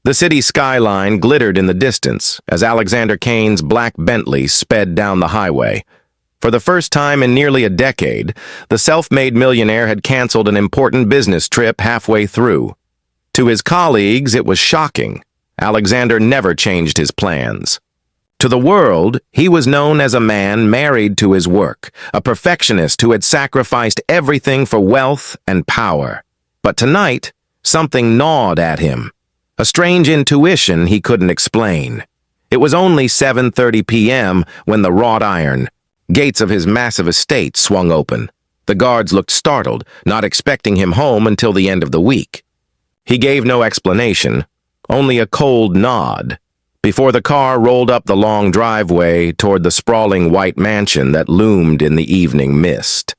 The city skyline glittered in the distance as Alexander Kane's black Bentley sped down the highway. For the first time in nearly a decade, the self-made millionaire had canceled an important business trip halfway through. To his colleagues, it was shocking. Alexander never changed his plans. To the world, he was known as a man married to his work, a perfectionist who had sacrificed everything for wealth and power. But tonight, something gnawed at him. A strange intuition he couldn't explain. It was only 7:30 p.m. when the wrought iron gates of his massive estate swung open. The guards looked startled, not expecting him home until the end of the week. He gave no explanation, only a cold nod, before the car rolled up the long driveway toward the sprawling white mansion that loomed in the evening mist.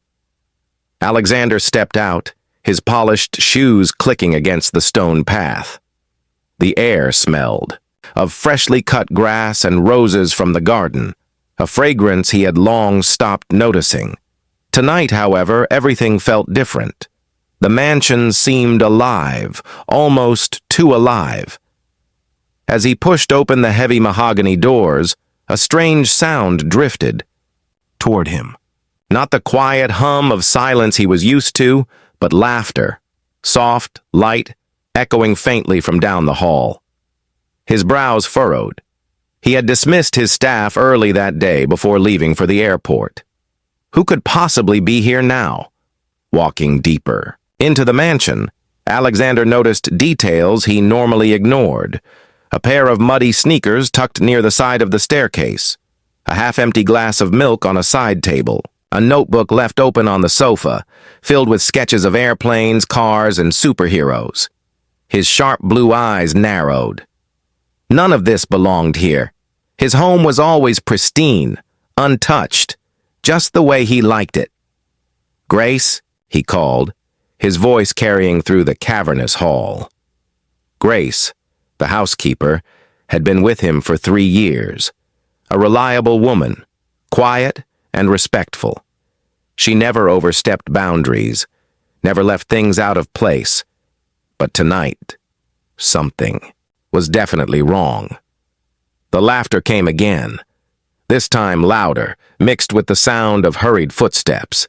Alexander stepped out, his polished shoes clicking against the stone path. The air smelled of freshly cut grass and roses from the garden, a fragrance he had long stopped noticing. Tonight, however, everything felt different. The mansion seemed alive, almost too alive. As he pushed open the heavy mahogany doors, a strange sound drifted toward him. Not the quiet hum of silence he was used to, but laughter, soft, light, echoing faintly from down the hall. His brows furrowed. He had dismissed his staff early that day before leaving for the airport. Who could possibly be here now? Walking deeper into the mansion, Alexander noticed details he normally ignored. A pair of muddy sneakers tucked near the side of the staircase, a half-empty glass of milk on a side table, a notebook left open on the sofa, filled with sketches of airplanes, cars, and superheroes. His sharp blue eyes narrowed. None of this belonged here. His home was always pristine, untouched, just the way he liked it. "Grace," he called, his voice carrying through the cavernous hall. Grace, the housekeeper, had been with him for 3 years. A reliable woman, quiet and respectful. She never overstepped boundaries, never left things out of place. But tonight, something was definitely wrong. The laughter came again, this time louder, mixed with the sound of hurried footsteps.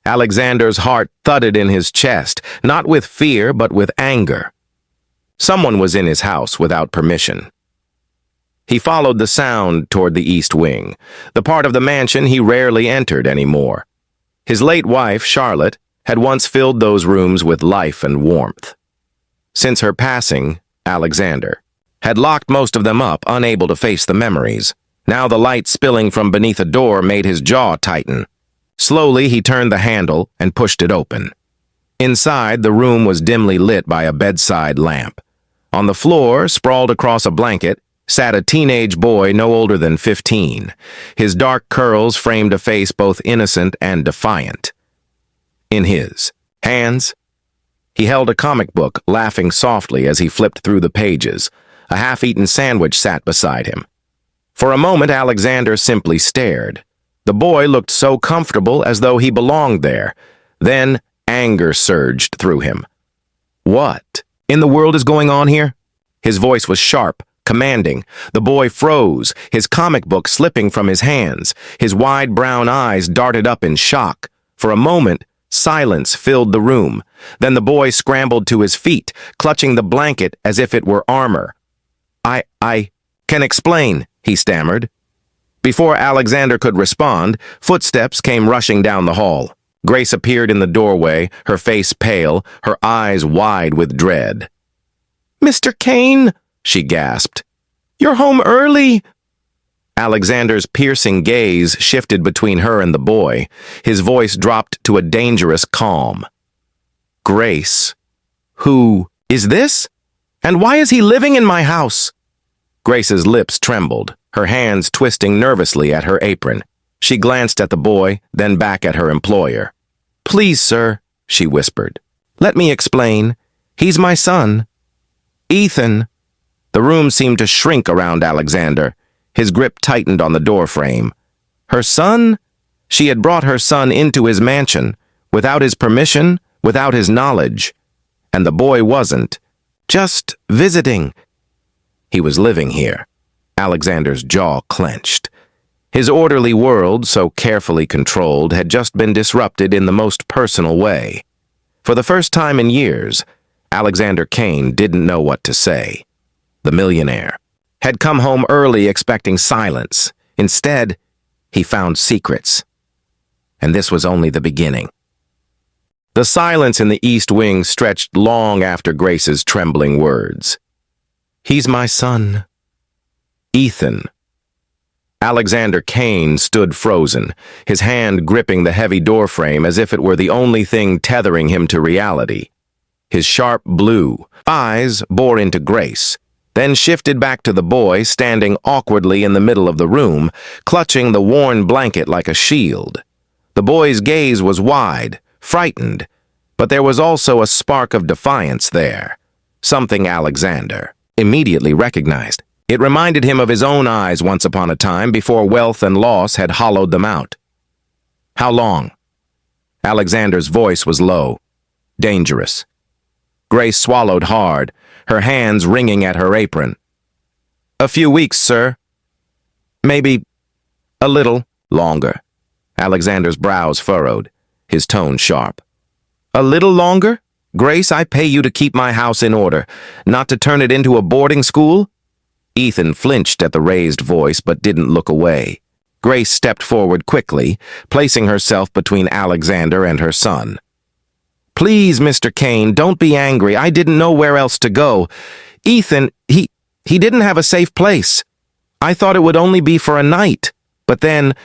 Alexander's heart thudded in his chest, not with fear but with anger. Someone was in his house without permission. He followed the sound toward the east wing, the part of the mansion he rarely entered anymore. His late wife, Charlotte, had once filled those rooms with life and warmth. Since her passing, Alexander had locked most of them up, unable to face the memories. Now the light spilling from beneath a door made his jaw tighten. Slowly, he turned the handle and pushed it open. Inside, the room was dimly lit by a bedside lamp. On the floor, sprawled across a blanket, sat a teenage boy no older than 15. His dark curls framed a face both innocent and defiant. In his hands, he held a comic book, laughing softly as he flipped through the pages. A half-eaten sandwich sat beside him. For a moment, Alexander simply stared. The boy looked so comfortable, as though he belonged there. Then anger surged through him. "What in the world is going on here?" His voice was sharp, commanding. The boy froze, his comic book slipping from his hands. His wide brown eyes darted up in shock. For a moment, silence filled the room. Then the boy scrambled to his feet, clutching the blanket as if it were armor. I can explain," he stammered. Before Alexander could respond, footsteps came rushing down the hall. Grace appeared in the doorway, her face pale, her eyes wide with dread. "Mr. Kane," she gasped. "You're home early." Alexander's piercing gaze shifted between her and the boy. His voice dropped to a dangerous calm. "Grace, who is this? And why is he living in my house?" Grace's lips trembled, her hands twisting nervously at her apron. She glanced at the boy, then back at her employer. "Please, sir," she whispered. "Let me explain. He's my son. Ethan." The room seemed to shrink around Alexander. His grip tightened on the doorframe. Her son? She had brought her son into his mansion, without his permission, without his knowledge. And the boy wasn't just visiting. He was living here. Alexander's jaw clenched. His orderly world, so carefully controlled, had just been disrupted in the most personal way. For the first time in years, Alexander Kane didn't know what to say. The millionaire had come home early expecting silence. Instead, he found secrets. And this was only the beginning. The silence in the East Wing stretched long after Grace's trembling words. "He's my son. Ethan." Alexander Kane stood frozen, his hand gripping the heavy doorframe as if it were the only thing tethering him to reality. His sharp blue eyes bore into Grace, then shifted back to the boy standing awkwardly in the middle of the room, clutching the worn blanket like a shield. The boy's gaze was wide, frightened, but there was also a spark of defiance there, something Alexander immediately recognized. It reminded him of his own eyes once upon a time before wealth and loss had hollowed them out. "How long?" Alexander's voice was low, dangerous. Grace swallowed hard, her hands wringing at her apron. "A few weeks, sir. Maybe a little longer." Alexander's brows furrowed, his tone sharp. "A little longer? Grace, I pay you to keep my house in order, not to turn it into a boarding school?" Ethan flinched at the raised voice but didn't look away. Grace stepped forward quickly, placing herself between Alexander and her son. "Please, Mr. Kane, don't be angry. I didn't know where else to go. Ethan, he didn't have a safe place. I thought it would only be for a night. But then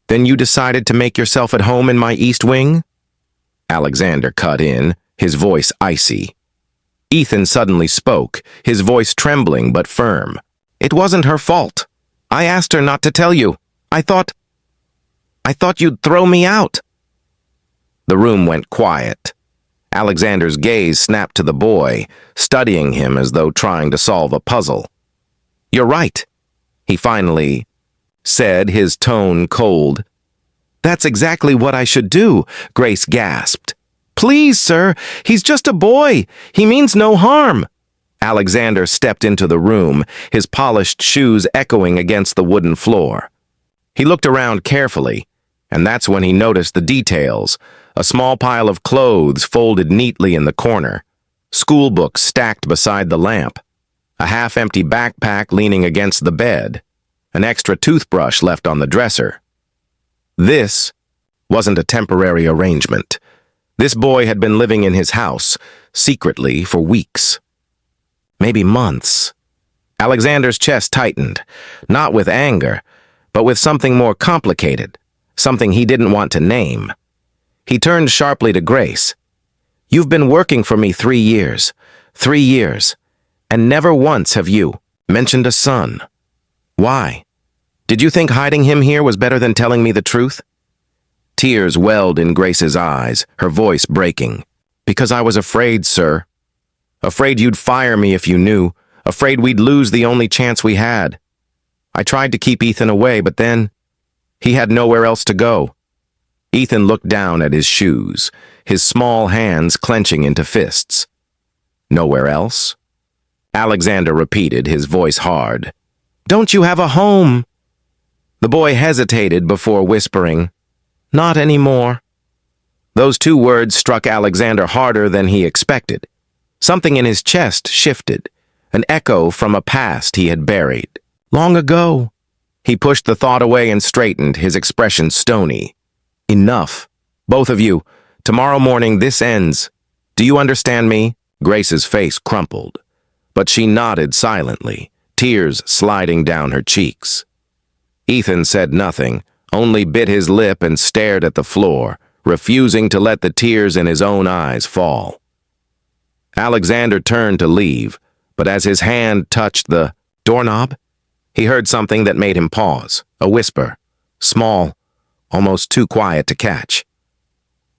you decided to make yourself at home in my East Wing?" Alexander cut in, his voice icy. Ethan suddenly spoke, his voice trembling but firm. "It wasn't her fault. I asked her not to tell you. I thought you'd throw me out." The room went quiet. Alexander's gaze snapped to the boy, studying him as though trying to solve a puzzle. "You're right," he finally said, his tone cold. "That's exactly what I should do," Grace gasped. "Please, sir, he's just a boy. He means no harm." Alexander stepped into the room, his polished shoes echoing against the wooden floor. He looked around carefully, and that's when he noticed the details: a small pile of clothes folded neatly in the corner, school books stacked beside the lamp, a half-empty backpack leaning against the bed, an extra toothbrush left on the dresser. This wasn't a temporary arrangement. This boy had been living in his house, secretly, for weeks. Maybe months. Alexander's chest tightened, not with anger, but with something more complicated, something he didn't want to name. He turned sharply to Grace. "You've been working for me 3 years. 3 years. And never once have you mentioned a son. Why? Did you think hiding him here was better than telling me the truth?" Tears welled in Grace's eyes, her voice breaking. "Because I was afraid, sir. Afraid you'd fire me if you knew. Afraid we'd lose the only chance we had. I tried to keep Ethan away, but then he had nowhere else to go." Ethan looked down at his shoes, his small hands clenching into fists. "Nowhere else?" Alexander repeated, his voice hard. "Don't you have a home?" The boy hesitated before whispering, "Not anymore." Those 2 words struck Alexander harder than he expected. Something in his chest shifted, an echo from a past he had buried. "Long ago." He pushed the thought away and straightened, his expression stony. "Enough. Both of you. Tomorrow morning this ends. Do you understand me?" Grace's face crumpled, but she nodded silently, tears sliding down her cheeks. Ethan said nothing, only bit his lip and stared at the floor, refusing to let the tears in his own eyes fall. Alexander turned to leave, but as his hand touched the doorknob, he heard something that made him pause, a whisper, small, almost too quiet to catch.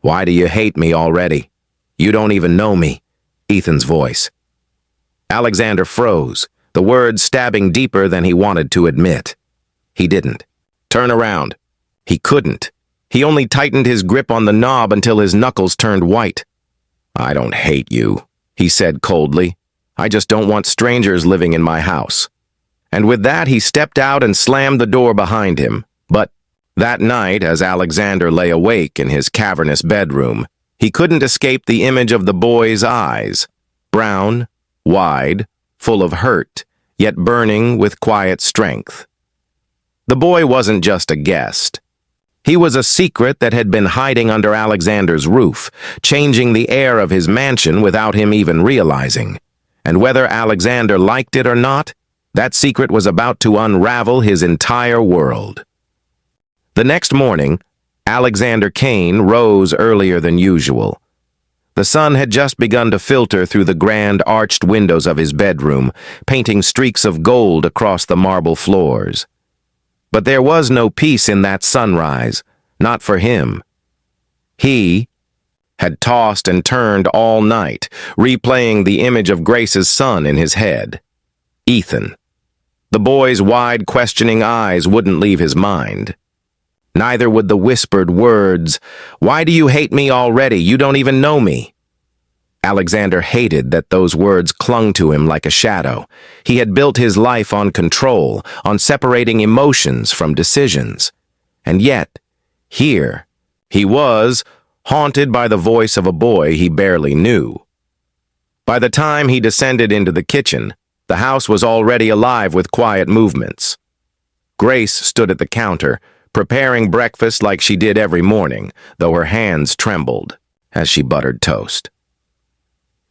"Why do you hate me already? You don't even know me," Ethan's voice. Alexander froze, the words stabbing deeper than he wanted to admit. He didn't. Turn around. He couldn't. He only tightened his grip on the knob until his knuckles turned white. "I don't hate you," he said coldly. I just don't want strangers living in my house." And with that, he stepped out and slammed the door behind him. But that night, as Alexander lay awake in his cavernous bedroom, he couldn't escape the image of the boy's eyes, brown, wide, full of hurt, yet burning with quiet strength. The boy wasn't just a guest. He was a secret that had been hiding under Alexander's roof, changing the air of his mansion without him even realizing. And whether Alexander liked it or not, that secret was about to unravel his entire world. The next morning, Alexander Kane rose earlier than usual. The sun had just begun to filter through the grand arched windows of his bedroom, painting streaks of gold across the marble floors. But there was no peace in that sunrise, not for him. He had tossed and turned all night, replaying the image of Grace's son in his head. Ethan. The boy's wide, questioning eyes wouldn't leave his mind. Neither would the whispered words, "Why do you hate me already? You don't even know me." Alexander hated that those words clung to him like a shadow. He had built his life on control, on separating emotions from decisions. And yet, here, he was, haunted by the voice of a boy he barely knew. By the time he descended into the kitchen, the house was already alive with quiet movements. Grace stood at the counter, preparing breakfast like she did every morning, though her hands trembled as she buttered toast.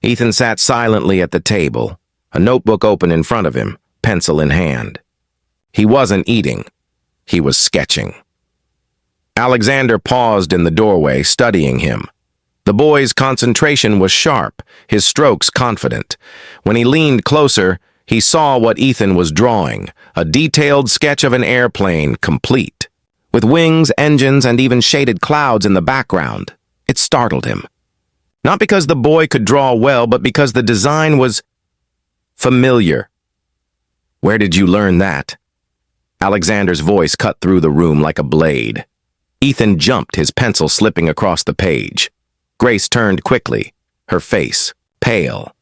Ethan sat silently at the table, a notebook open in front of him, pencil in hand. He wasn't eating. He was sketching. Alexander paused in the doorway, studying him. The boy's concentration was sharp, his strokes confident. When he leaned closer, he saw what Ethan was drawing, a detailed sketch of an airplane, complete. With wings, engines, and even shaded clouds in the background. It startled him. Not because the boy could draw well, but because the design was familiar. "Where did you learn that?" Alexander's voice cut through the room like a blade. Ethan jumped, his pencil slipping across the page. Grace turned quickly, her face pale.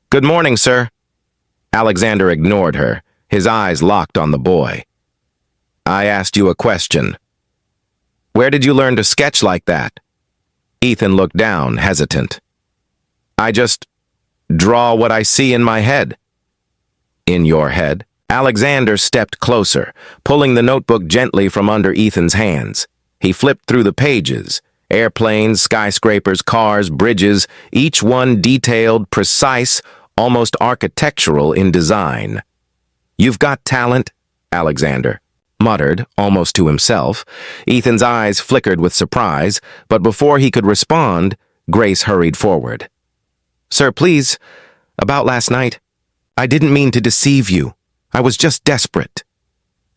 "Good morning, sir." Alexander ignored her, his eyes locked on the boy. "I asked you a question. Where did you learn to sketch like that?" Ethan looked down, hesitant. "I just draw what I see in my head." "In your head?" Alexander stepped closer, pulling the notebook gently from under Ethan's hands. He flipped through the pages. Airplanes, skyscrapers, cars, bridges, each one detailed, precise, almost architectural in design. "You've got talent," Alexander muttered, almost to himself. Ethan's eyes flickered with surprise, but before he could respond, Grace hurried forward. "Sir, please, about last night. I didn't mean to deceive you. I was just desperate."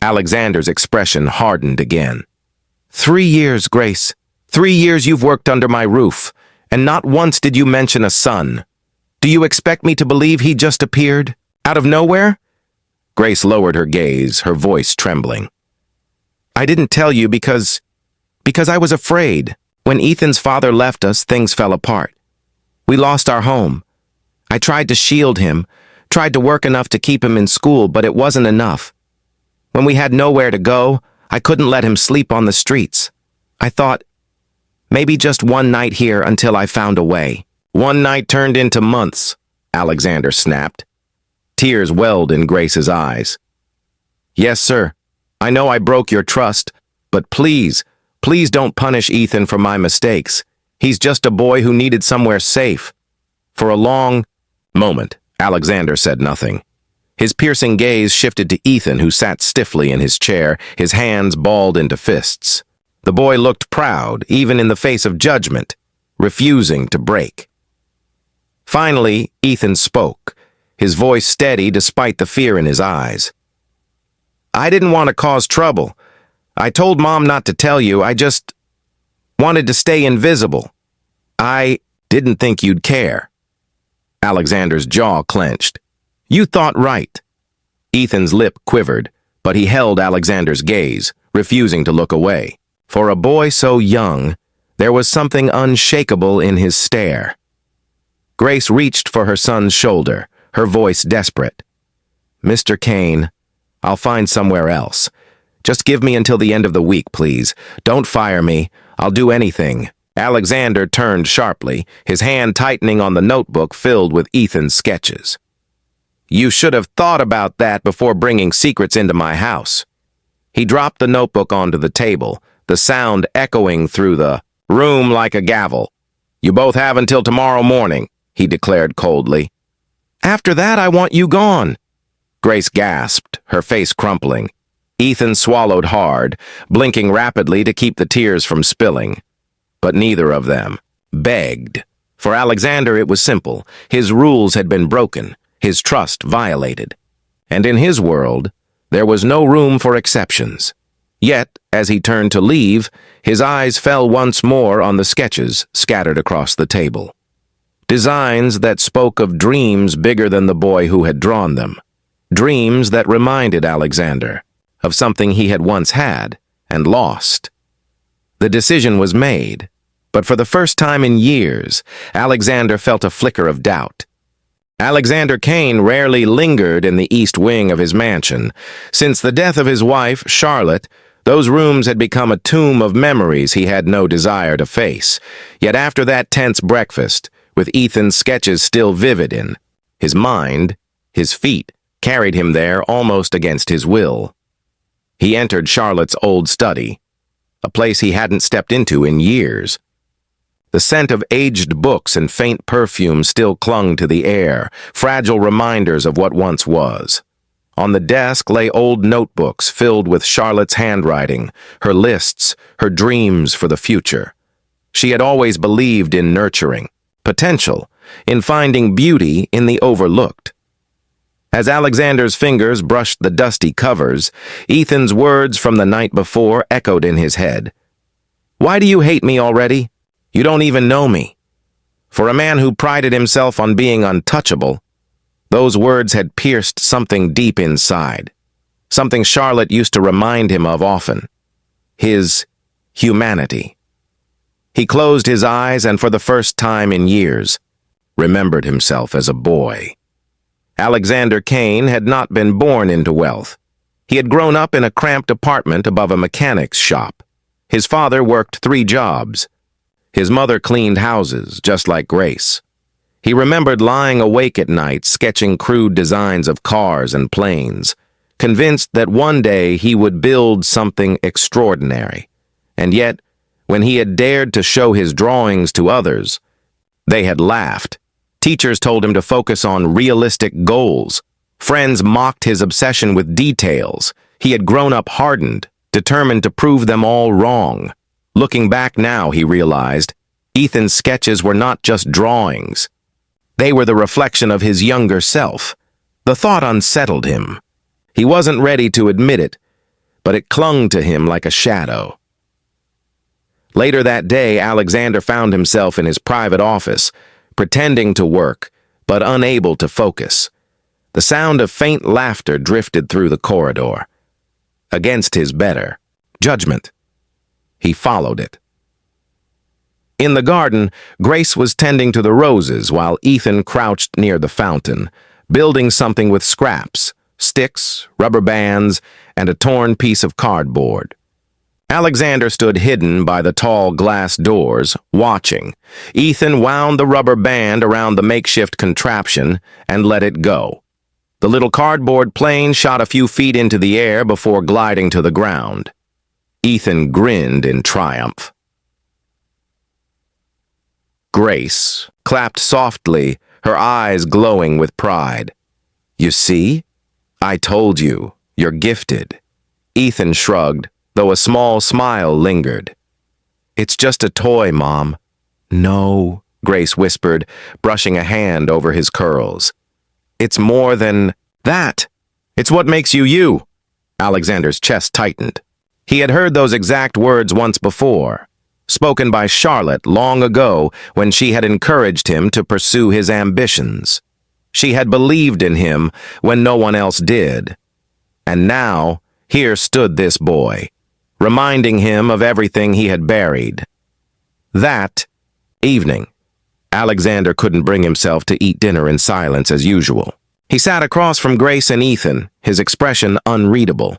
Alexander's expression hardened again. 3 years, Grace. 3 years you've worked under my roof, and not once did you mention a son. Do you expect me to believe he just appeared? Out of nowhere?" Grace lowered her gaze, her voice trembling. "I didn't tell you because I was afraid. When Ethan's father left us, things fell apart. We lost our home. I tried to shield him, tried to work enough to keep him in school, but it wasn't enough. When we had nowhere to go, I couldn't let him sleep on the streets. I thought, maybe just one night here until I found a way." "One night turned into months," Alexander snapped. Tears welled in Grace's eyes. "Yes, sir. I know I broke your trust, but please don't punish Ethan for my mistakes. He's just a boy who needed somewhere safe." For a long moment, Alexander said nothing. His piercing gaze shifted to Ethan, who sat stiffly in his chair, his hands balled into fists. The boy looked proud, even in the face of judgment, refusing to break. Finally, Ethan spoke, his voice steady despite the fear in his eyes. "I didn't want to cause trouble. I told Mom not to tell you. I just wanted to stay invisible. I didn't think you'd care." Alexander's jaw clenched. "You thought right." Ethan's lip quivered, but he held Alexander's gaze, refusing to look away. For a boy so young, there was something unshakable in his stare. Grace reached for her son's shoulder, her voice desperate. "Mr. Kane, I'll find somewhere else. Just give me until the end of the week, please. Don't fire me. I'll do anything." Alexander turned sharply, his hand tightening on the notebook filled with Ethan's sketches. "You should have thought about that before bringing secrets into my house." He dropped the notebook onto the table, the sound echoing through the room like a gavel. "You both have until tomorrow morning," he declared coldly. "After that, I want you gone." Grace gasped, her face crumpling. Ethan swallowed hard, blinking rapidly to keep the tears from spilling. But neither of them begged. For Alexander, it was simple. His rules had been broken, his trust violated. And in his world, there was no room for exceptions. Yet, as he turned to leave, his eyes fell once more on the sketches scattered across the table. Designs that spoke of dreams bigger than the boy who had drawn them. Dreams that reminded Alexander of something he had once had and lost. The decision was made, but for the first time in years, Alexander felt a flicker of doubt. Alexander Kane rarely lingered in the east wing of his mansion. Since the death of his wife, Charlotte, those rooms had become a tomb of memories he had no desire to face. Yet after that tense breakfast, with Ethan's sketches still vivid in his mind, his feet carried him there almost against his will. He entered Charlotte's old study, a place he hadn't stepped into in years. The scent of aged books and faint perfume still clung to the air, fragile reminders of what once was. On the desk lay old notebooks filled with Charlotte's handwriting, her lists, her dreams for the future. She had always believed in nurturing, potential, in finding beauty in the overlooked. As Alexander's fingers brushed the dusty covers, Ethan's words from the night before echoed in his head. "Why do you hate me already? You don't even know me." For a man who prided himself on being untouchable, those words had pierced something deep inside, something Charlotte used to remind him of often: his humanity. He closed his eyes and for the first time in years, remembered himself as a boy. Alexander Kane had not been born into wealth. He had grown up in a cramped apartment above a mechanic's shop. His father worked 3 jobs. His mother cleaned houses, just like Grace. He remembered lying awake at night, sketching crude designs of cars and planes, convinced that one day he would build something extraordinary. And yet, when he had dared to show his drawings to others, they had laughed. Teachers told him to focus on realistic goals. Friends mocked his obsession with details. He had grown up hardened, determined to prove them all wrong. Looking back now, he realized, Ethan's sketches were not just drawings. They were the reflection of his younger self. The thought unsettled him. He wasn't ready to admit it, but it clung to him like a shadow. Later that day, Alexander found himself in his private office, pretending to work, but unable to focus. The sound of faint laughter drifted through the corridor. Against his better judgment, he followed it. In the garden, Grace was tending to the roses while Ethan crouched near the fountain, building something with scraps, sticks, rubber bands, and a torn piece of cardboard. Alexander stood hidden by the tall glass doors, watching. Ethan wound the rubber band around the makeshift contraption and let it go. The little cardboard plane shot a few feet into the air before gliding to the ground. Ethan grinned in triumph. Grace clapped softly, her eyes glowing with pride. "You see? I told you, you're gifted." Ethan shrugged, though a small smile lingered. "It's just a toy, Mom." "No," Grace whispered, brushing a hand over his curls. "It's more than that. It's what makes you you." Alexander's chest tightened. He had heard those exact words once before, spoken by Charlotte long ago when she had encouraged him to pursue his ambitions. She had believed in him when no one else did. And now, here stood this boy, reminding him of everything he had buried. That evening, Alexander couldn't bring himself to eat dinner in silence as usual. He sat across from Grace and Ethan, his expression unreadable.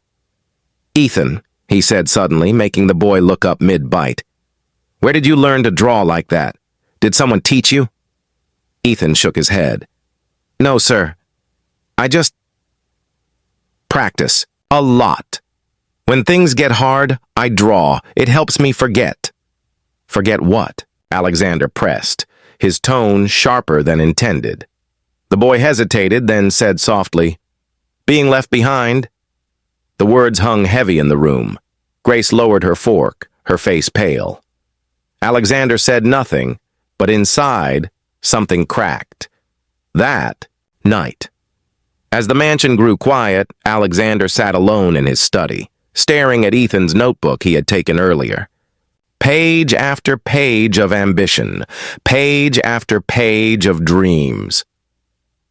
"Ethan," he said suddenly, making the boy look up mid-bite. "Where did you learn to draw like that? Did someone teach you?" Ethan shook his head. "No, sir. I just practice. A lot. When things get hard, I draw. It helps me forget." "Forget what?" Alexander pressed, his tone sharper than intended. The boy hesitated, then said softly, "Being left behind." The words hung heavy in the room. Grace lowered her fork, her face pale. Alexander said nothing, but inside, something cracked. That night. As the mansion grew quiet, Alexander sat alone in his study, staring at Ethan's notebook he had taken earlier. Page after page of ambition, page after page of dreams.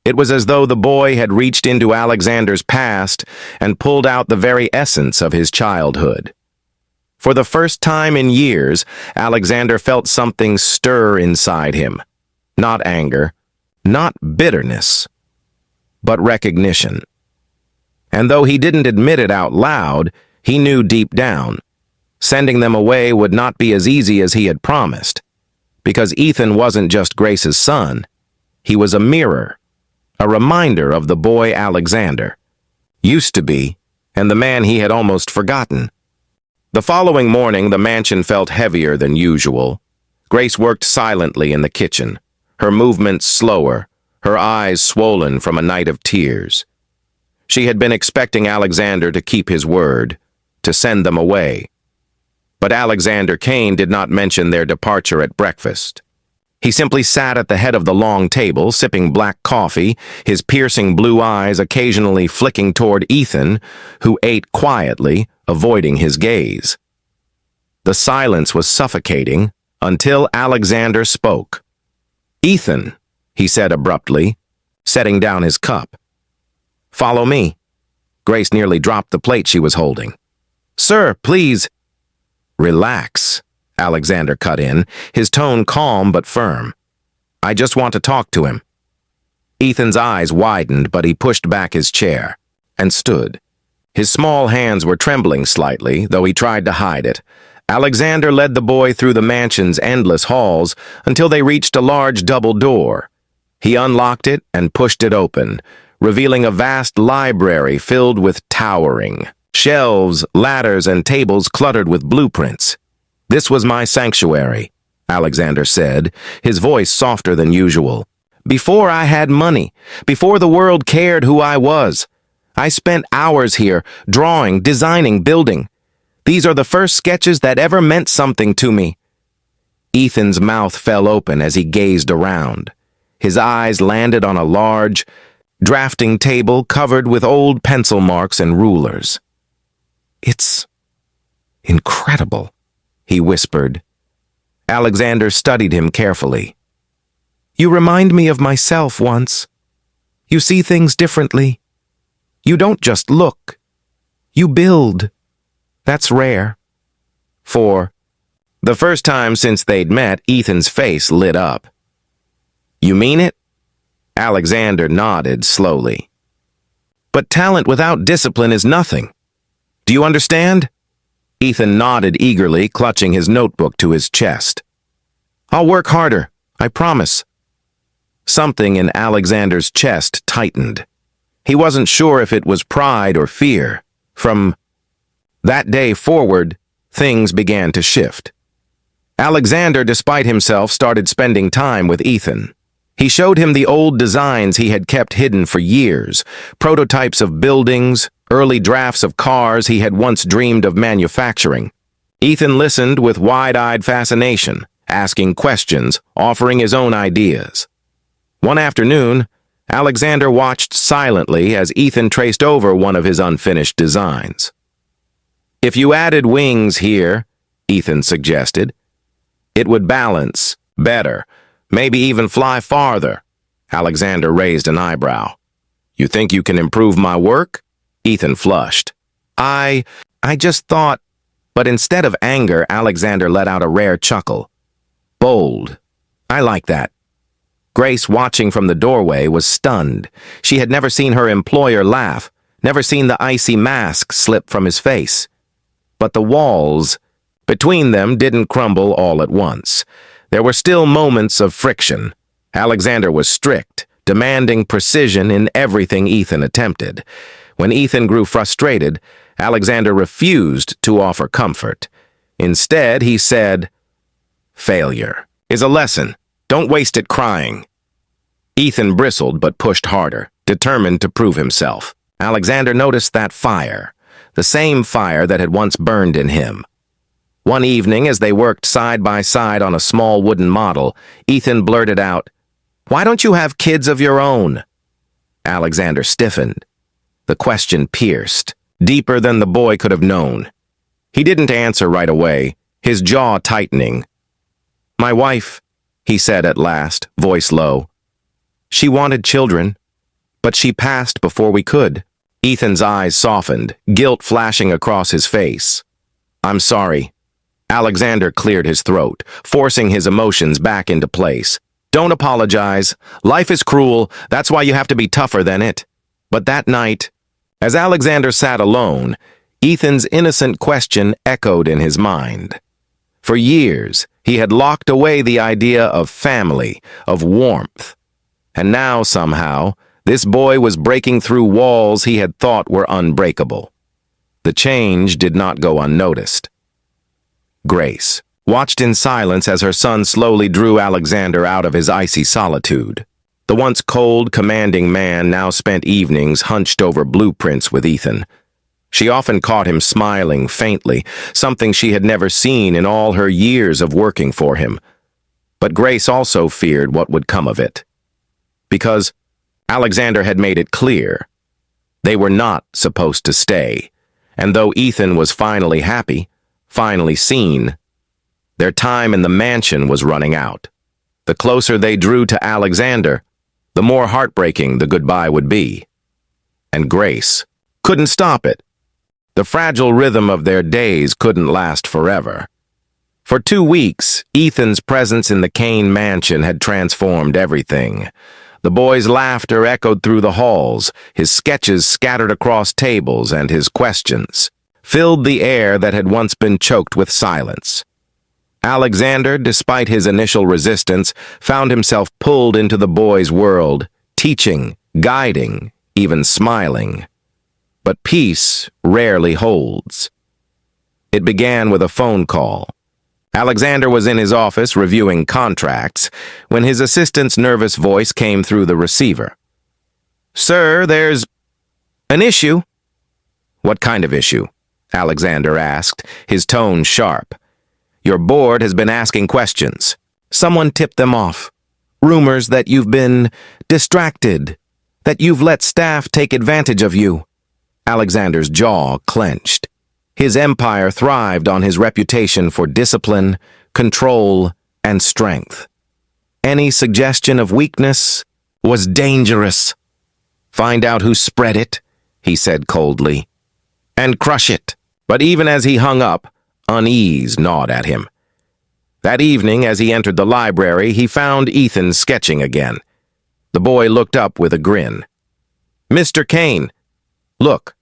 It was as though the boy had reached into Alexander's past and pulled out the very essence of his childhood. For the first time in years, Alexander felt something stir inside him. Not anger, not bitterness, but recognition. And though he didn't admit it out loud, he knew deep down. Sending them away would not be as easy as he had promised, because Ethan wasn't just Grace's son. He was a mirror, a reminder of the boy Alexander used to be, and the man he had almost forgotten. The following morning, the mansion felt heavier than usual. Grace worked silently in the kitchen, her movements slower, her eyes swollen from a night of tears. She had been expecting Alexander to keep his word, to send them away. But Alexander Kane did not mention their departure at breakfast. He simply sat at the head of the long table, sipping black coffee, his piercing blue eyes occasionally flicking toward Ethan, who ate quietly, avoiding his gaze. The silence was suffocating until Alexander spoke. "Ethan," he said abruptly, setting down his cup. "Follow me." Grace nearly dropped the plate she was holding. "Sir, please." "Relax," Alexander cut in, his tone calm but firm. "I just want to talk to him." Ethan's eyes widened, but he pushed back his chair and stood. His small hands were trembling slightly, though he tried to hide it. Alexander led the boy through the mansion's endless halls until they reached a large double door. He unlocked it and pushed it open, revealing a vast library filled with towering shelves, ladders, and tables cluttered with blueprints. "This was my sanctuary," Alexander said, his voice softer than usual. "Before I had money, before the world cared who I was. I spent hours here, drawing, designing, building. These are the first sketches that ever meant something to me." Ethan's mouth fell open as he gazed around. His eyes landed on a large, drafting table covered with old pencil marks and rulers. "It's incredible," he whispered. Alexander studied him carefully. "You remind me of myself once. You see things differently. You don't just look. You build. That's rare." For the first time since they'd met, Ethan's face lit up. "You mean it?" Alexander nodded slowly. "But talent without discipline is nothing. Do you understand?" Ethan nodded eagerly, clutching his notebook to his chest. "I'll work harder, I promise." Something in Alexander's chest tightened. He wasn't sure if it was pride or fear. From that day forward, things began to shift. Alexander, despite himself, started spending time with Ethan. He showed him the old designs he had kept hidden for years, prototypes of buildings, early drafts of cars he had once dreamed of manufacturing. Ethan listened with wide-eyed fascination, asking questions, offering his own ideas. One afternoon, Alexander watched silently as Ethan traced over one of his unfinished designs. "If you added wings here," Ethan suggested, "it would balance better, maybe even fly farther." Alexander raised an eyebrow. "You think you can improve my work?" Ethan flushed. I just thought," but instead of anger, Alexander let out a rare chuckle. "Bold. I like that. Grace, watching from the doorway, was stunned. She had never seen her employer laugh, never seen the icy mask slip from his face. But the walls between them didn't crumble all at once. There were still moments of friction. Alexander was strict, demanding precision in everything Ethan attempted. When Ethan grew frustrated, Alexander refused to offer comfort. Instead, he said, "Failure is a lesson. Don't waste it crying." Ethan bristled but pushed harder, determined to prove himself. Alexander noticed that fire, the same fire that had once burned in him. One evening, as they worked side by side on a small wooden model, Ethan blurted out, "Why don't you have kids of your own?" Alexander stiffened. The question pierced, deeper than the boy could have known. He didn't answer right away, his jaw tightening. "My wife," he said at last, voice low. "She wanted children, but she passed before we could." Ethan's eyes softened, guilt flashing across his face. "I'm sorry." Alexander cleared his throat, forcing his emotions back into place. "Don't apologize. Life is cruel. That's why you have to be tougher than it." But that night, as Alexander sat alone, Ethan's innocent question echoed in his mind. For years, he had locked away the idea of family, of warmth. And now, somehow, this boy was breaking through walls he had thought were unbreakable. The change did not go unnoticed. Grace watched in silence as her son slowly drew Alexander out of his icy solitude. The once cold, commanding man now spent evenings hunched over blueprints with Ethan. She often caught him smiling faintly, something she had never seen in all her years of working for him. But Grace also feared what would come of it. Because Alexander had made it clear they were not supposed to stay, and though Ethan was finally happy, finally seen, their time in the mansion was running out. The closer they drew to Alexander, the more heartbreaking the goodbye would be. And Grace couldn't stop it. The fragile rhythm of their days couldn't last forever. For 2 weeks, Ethan's presence in the Kane mansion had transformed everything. The boy's laughter echoed through the halls, his sketches scattered across tables, and his questions filled the air that had once been choked with silence. Alexander, despite his initial resistance, found himself pulled into the boy's world, teaching, guiding, even smiling. But peace rarely holds. It began with a phone call. Alexander was in his office reviewing contracts when his assistant's nervous voice came through the receiver. "Sir, there's an issue." "What kind of issue?" Alexander asked, his tone sharp. "Your board has been asking questions. Someone tipped them off. Rumors that you've been distracted, that you've let staff take advantage of you." Alexander's jaw clenched. His empire thrived on his reputation for discipline, control, and strength. Any suggestion of weakness was dangerous. "Find out who spread it," he said coldly, "and crush it." But even as he hung up, unease gnawed at him. That evening, as he entered the library, he found Ethan sketching again. The boy looked up with a grin. "Mr. Kane, look,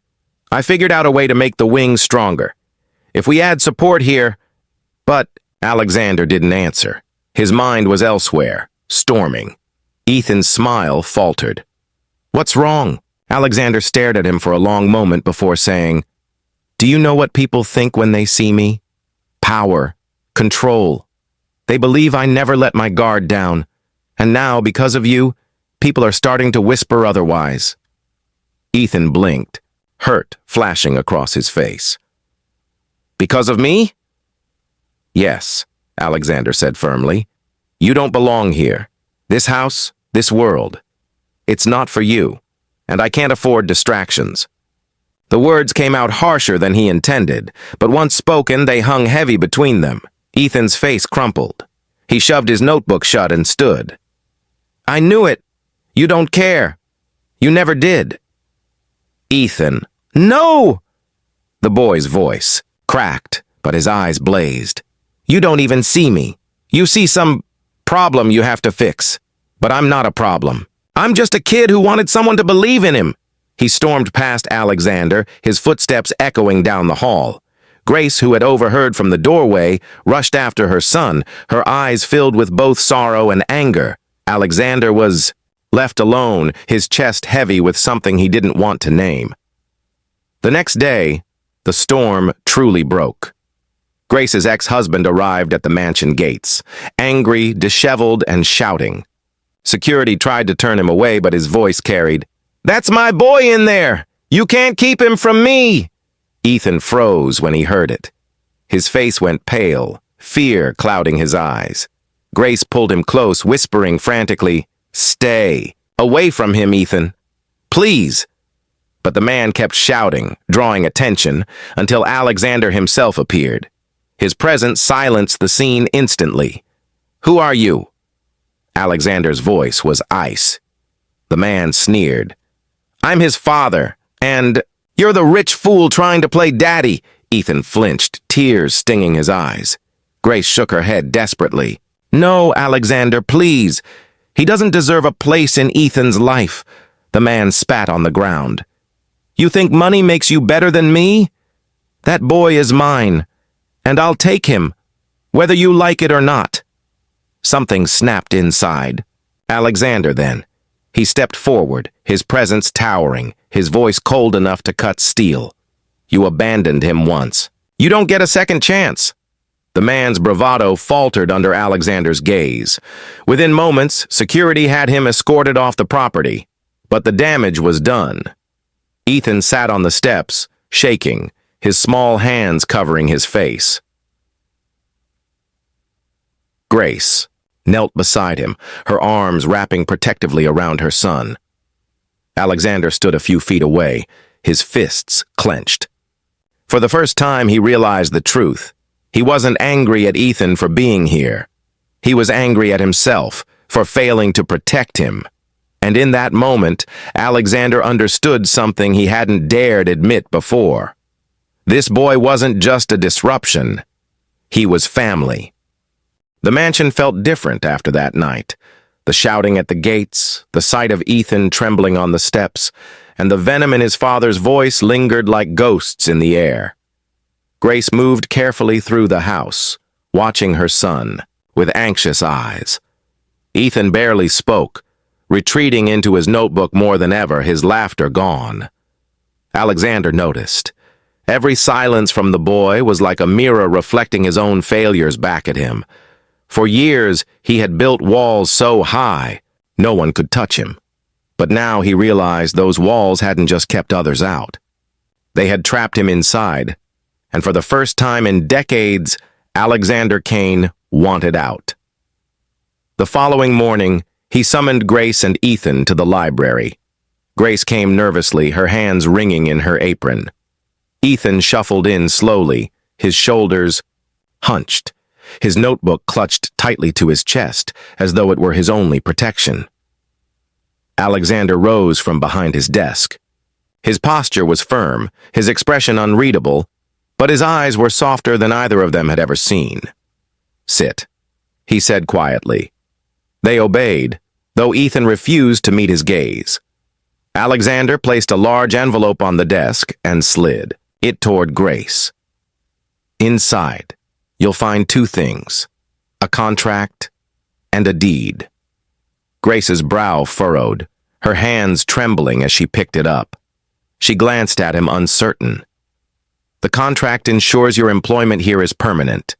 I figured out a way to make the wings stronger. If we add support here—" But Alexander didn't answer. His mind was elsewhere, storming. Ethan's smile faltered. "What's wrong?" Alexander stared at him for a long moment before saying, "Do you know what people think when they see me? Power, control. They believe I never let my guard down. And now, because of you, people are starting to whisper otherwise." Ethan blinked, hurt flashing across his face. "Because of me?" "Yes," Alexander said firmly. "You don't belong here. This house, this world. It's not for you, and I can't afford distractions." The words came out harsher than he intended, but once spoken, they hung heavy between them. Ethan's face crumpled. He shoved his notebook shut and stood. "I knew it. You don't care. You never did." "Ethan, no!" The boy's voice cracked, but his eyes blazed. "You don't even see me. You see some problem you have to fix. But I'm not a problem. I'm just a kid who wanted someone to believe in him. He stormed past Alexander, his footsteps echoing down the hall. Grace, who had overheard from the doorway, rushed after her son, her eyes filled with both sorrow and anger. Alexander was left alone, his chest heavy with something he didn't want to name. The next day, the storm truly broke. Grace's ex-husband arrived at the mansion gates, angry, disheveled, and shouting. Security tried to turn him away, but his voice carried, "That's my boy in there! You can't keep him from me!" Ethan froze when he heard it. His face went pale, fear clouding his eyes. Grace pulled him close, whispering frantically, "Stay! Away from him, Ethan! Please!" But the man kept shouting, drawing attention, until Alexander himself appeared. His presence silenced the scene instantly. "Who are you?" Alexander's voice was ice. The man sneered. "I'm his father, and you're the rich fool trying to play daddy." Ethan flinched, tears stinging his eyes. Grace shook her head desperately. "No, Alexander, please. He doesn't deserve a place in Ethan's life." The man spat on the ground. "You think money makes you better than me? That boy is mine, and I'll take him, whether you like it or not." Something snapped inside. Alexander, then. He stepped forward, his presence towering, his voice cold enough to cut steel. "You abandoned him once. You don't get a second chance." The man's bravado faltered under Alexander's gaze. Within moments, security had him escorted off the property, but the damage was done. Ethan sat on the steps, shaking, his small hands covering his face. Grace knelt beside him, her arms wrapping protectively around her son. Alexander stood a few feet away, his fists clenched. For the first time, he realized the truth. He wasn't angry at Ethan for being here. He was angry at himself for failing to protect him. And in that moment, Alexander understood something he hadn't dared admit before. This boy wasn't just a disruption. He was family. The mansion felt different after that night. The shouting at the gates, the sight of Ethan trembling on the steps, and the venom in his father's voice lingered like ghosts in the air. Grace moved carefully through the house, watching her son with anxious eyes. Ethan barely spoke, retreating into his notebook more than ever, his laughter gone. Alexander noticed. Every silence from the boy was like a mirror reflecting his own failures back at him. For years, he had built walls so high, no one could touch him. But now he realized those walls hadn't just kept others out. They had trapped him inside, and for the first time in decades, Alexander Kane wanted out. The following morning, he summoned Grace and Ethan to the library. Grace came nervously, her hands wringing in her apron. Ethan shuffled in slowly, his shoulders hunched, his notebook clutched tightly to his chest, as though it were his only protection. Alexander rose from behind his desk. His posture was firm, his expression unreadable, but his eyes were softer than either of them had ever seen. "Sit," he said quietly. They obeyed, though Ethan refused to meet his gaze. Alexander placed a large envelope on the desk and slid it toward Grace. "Inside, you'll find two things, a contract and a deed." Grace's brow furrowed, her hands trembling as she picked it up. She glanced at him uncertain. "The contract ensures your employment here is permanent,"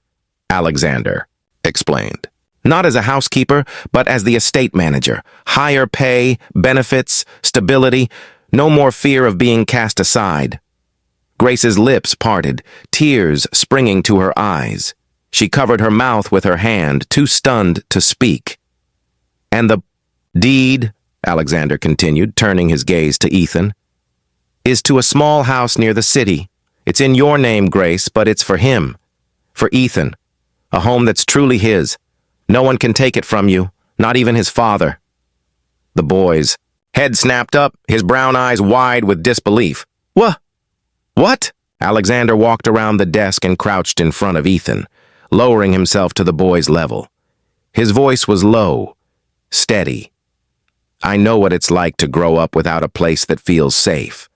Alexander explained. "Not as a housekeeper, but as the estate manager. Higher pay, benefits, stability, no more fear of being cast aside." Grace's lips parted, tears springing to her eyes. She covered her mouth with her hand, too stunned to speak. "And the deed," Alexander continued, turning his gaze to Ethan, "is to a small house near the city. It's in your name, Grace, but it's for him. For Ethan. A home that's truly his. No one can take it from you, not even his father." The boy's head snapped up, his brown eyes wide with disbelief. What? Alexander walked around the desk and crouched in front of Ethan, lowering himself to the boy's level. His voice was low, steady, I know what it's like to grow up without a place that feels safe.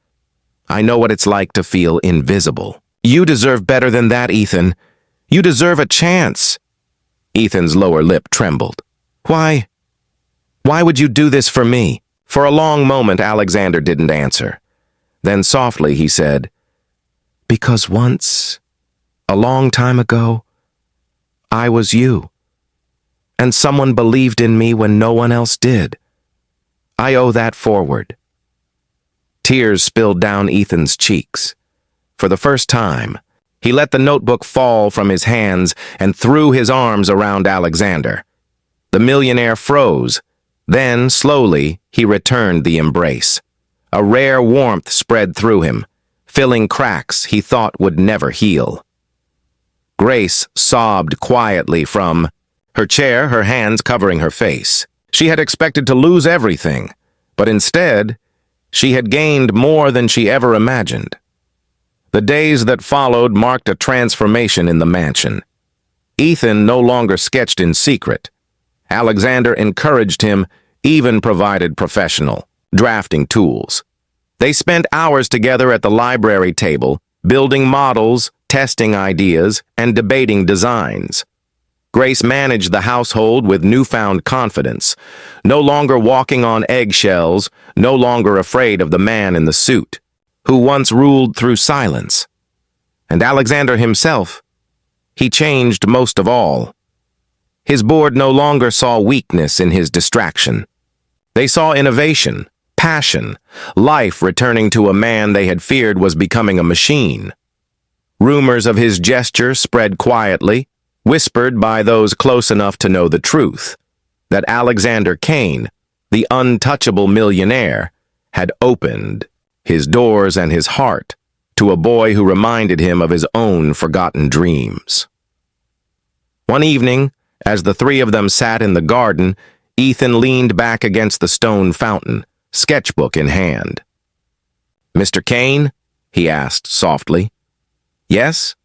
I know what it's like to feel invisible. You deserve better than that, Ethan. You deserve a chance. Ethan's lower lip trembled. Why? Why would you do this for me? For a long moment, Alexander didn't answer. Then softly he said, because once, a long time ago, I was you. And someone believed in me when no one else did. I owe that forward. Tears spilled down Ethan's cheeks. For the first time, he let the notebook fall from his hands and threw his arms around Alexander. The millionaire froze. Then, slowly, he returned the embrace. A rare warmth spread through him, filling cracks he thought would never heal. Grace sobbed quietly from her chair, her hands covering her face. She had expected to lose everything, but instead, she had gained more than she ever imagined. The days that followed marked a transformation in the mansion. Ethan no longer sketched in secret. Alexander encouraged him, even provided professional, drafting tools. They spent hours together at the library table, building models, testing ideas, and debating designs. Grace managed the household with newfound confidence, no longer walking on eggshells, no longer afraid of the man in the suit, who once ruled through silence. And Alexander himself, he changed most of all. His board no longer saw weakness in his distraction. They saw innovation, passion, life returning to a man they had feared was becoming a machine. Rumors of his gesture spread quietly, whispered by those close enough to know the truth, that Alexander Kane, the untouchable millionaire, had opened his doors and his heart to a boy who reminded him of his own forgotten dreams. One evening, as the three of them sat in the garden, Ethan leaned back against the stone fountain, sketchbook in hand. "Mr. Kane?" he asked softly. "Yes?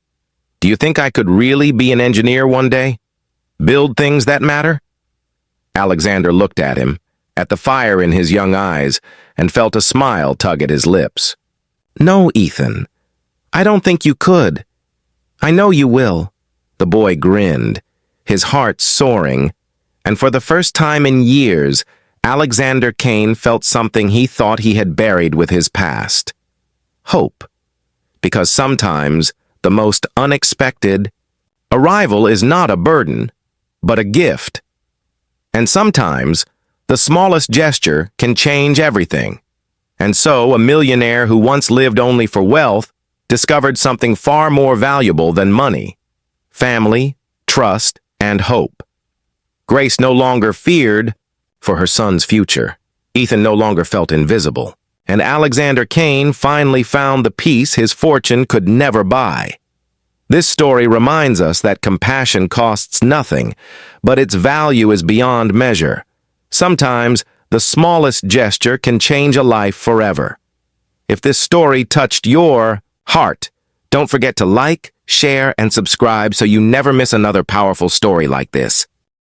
Do you think I could really be an engineer one day? Build things that matter?" Alexander looked at him, at the fire in his young eyes, and felt a smile tug at his lips. "No, Ethan. I don't think you could. I know you will." The boy grinned, his heart soaring, and for the first time in years, Alexander Kane felt something he thought he had buried with his past. Hope. Because sometimes, the most unexpected arrival is not a burden, but a gift. And sometimes, the smallest gesture can change everything. And so, a millionaire who once lived only for wealth discovered something far more valuable than money: family, trust, and hope. Grace no longer feared for her son's future. Ethan no longer felt invisible. And Alexander Kane finally found the peace his fortune could never buy. This story reminds us that compassion costs nothing, but its value is beyond measure. Sometimes, the smallest gesture can change a life forever. If this story touched your heart, don't forget to like, share, and subscribe so you never miss another powerful story like this.